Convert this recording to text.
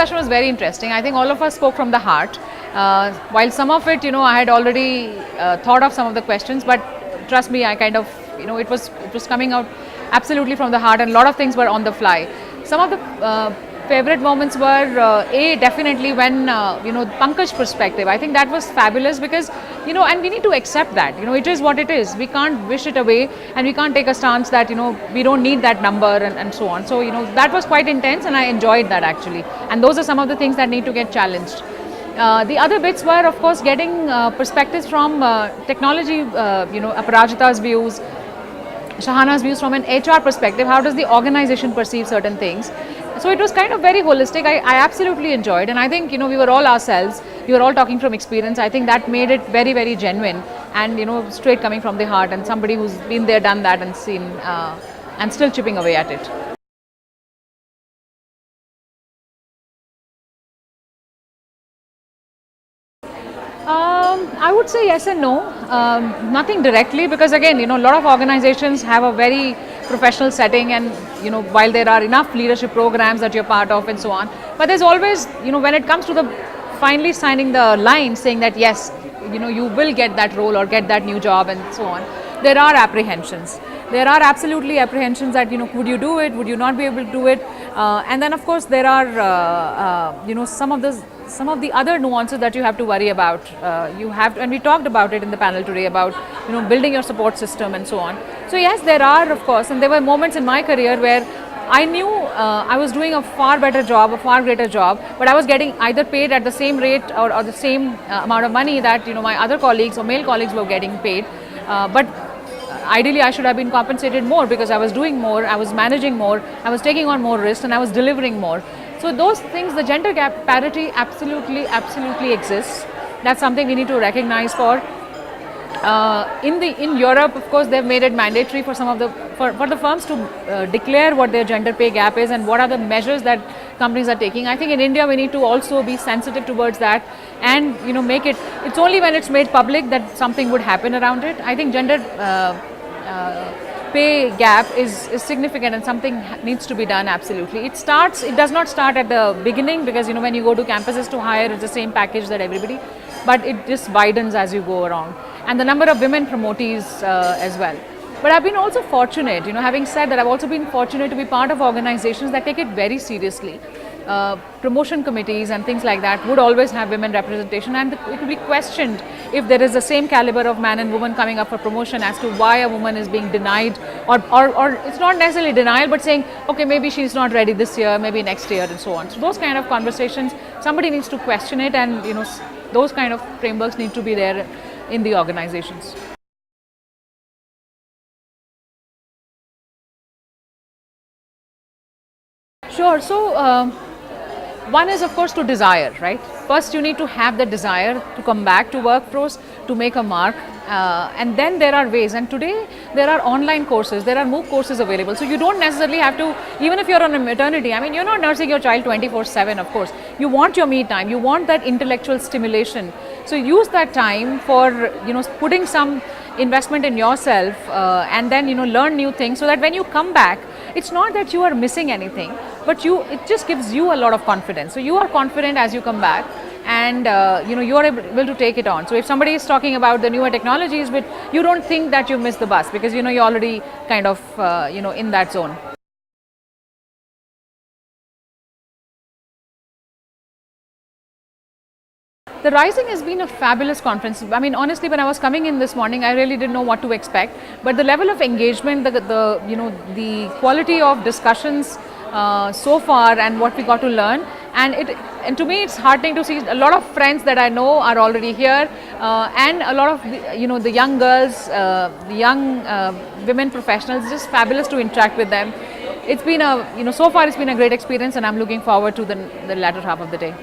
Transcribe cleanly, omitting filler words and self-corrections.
discussion was very interesting. I think all of us spoke from the heart. While some of it, I had already thought of some of the questions, but trust me, I kind of, it was coming out absolutely from the heart, and a lot of things were on the fly. Some of the favorite moments were definitely when Pankaj's perspective. I think that was fabulous because and we need to accept that it is what it is. We can't wish it away, and we can't take a stance that we don't need that number and so on. So that was quite intense, and I enjoyed that actually. And those are some of the things that need to get challenged. The other bits were, of course, getting perspectives from technology. Aparajita's views, Shahana's views from an HR perspective. How does the organization perceive certain things? So it was kind of very holistic. I absolutely enjoyed, and I think we were all ourselves. We were all talking from experience. I think that made it very, very genuine, and straight coming from the heart, and somebody who's been there, done that, and seen, and still chipping away at it. I would say yes and no. Nothing directly, because again, a lot of organizations have a very professional setting, and while there are enough leadership programs that you're part of and so on, but there's always, when it comes to the finally signing the line saying that yes, you will get that role or get that new job and so on, there are apprehensions. There are absolutely apprehensions that would you do it, would you not be able to do it, and then of course there are some of the other nuances that you have to worry about. You have to, and we talked about it in the panel today about building your support system and so on. So yes, there are, of course, and there were moments in my career where I knew I was doing a far better job, a far greater job, but I was getting either paid at the same rate or the same amount of money that my other colleagues or male colleagues were getting paid, but ideally I should have been compensated more because I was doing more, I was managing more, I was taking on more risks, and I was delivering more. So those things, the gender gap parity absolutely exists. That's something we need to recognize for. In Europe, of course, they've made it mandatory for some of the for the firms to declare what their gender pay gap is and what are the measures that companies are taking. I think in India we need to also be sensitive towards that, and make it. It's only when it's made public that something would happen around it. I think gender pay gap is significant, and something needs to be done. Absolutely, it does not start at the beginning, because when you go to campuses to hire, it's the same package that everybody, but it just widens as you go along, and the number of women promotees as well. But I've been also fortunate, having said that, I've also been fortunate to be part of organizations that take it very seriously. Promotion committees and things like that would always have women representation, and it will be questioned if there is the same caliber of man and woman coming up for promotion as to why a woman is being denied, or it's not necessarily denial, but saying, okay, maybe she's not ready this year, maybe next year, and so on. So those kind of conversations, somebody needs to question it, and those kind of frameworks need to be there in the organizations. Sure. So one is, of course, to desire, right? First, you need to have the desire to come back to workforce, to make a mark, and then there are ways. And today, there are online courses, there are MOOC courses available. So you don't necessarily have to, even if you're on a maternity, you're not nursing your child 24/7, of course. You want your me time, you want that intellectual stimulation. So use that time for, putting some investment in yourself, and then, learn new things, so that when you come back, it's not that you are missing anything, but it just gives you a lot of confidence. So you are confident as you come back, and you are able to take it on. So if somebody is talking about the newer technologies, but you don't think that you missed the bus, because you're already kind of in that zone. The Rising has been a fabulous conference. Honestly, when I was coming in this morning, I really didn't know what to expect. But the level of engagement, the quality of discussions so far, and what we got to learn, and to me, it's heartening to see a lot of friends that I know are already here, and a lot of the young girls, the young women professionals. Just fabulous to interact with them. It's been so far it's been a great experience, and I'm looking forward to the latter half of the day.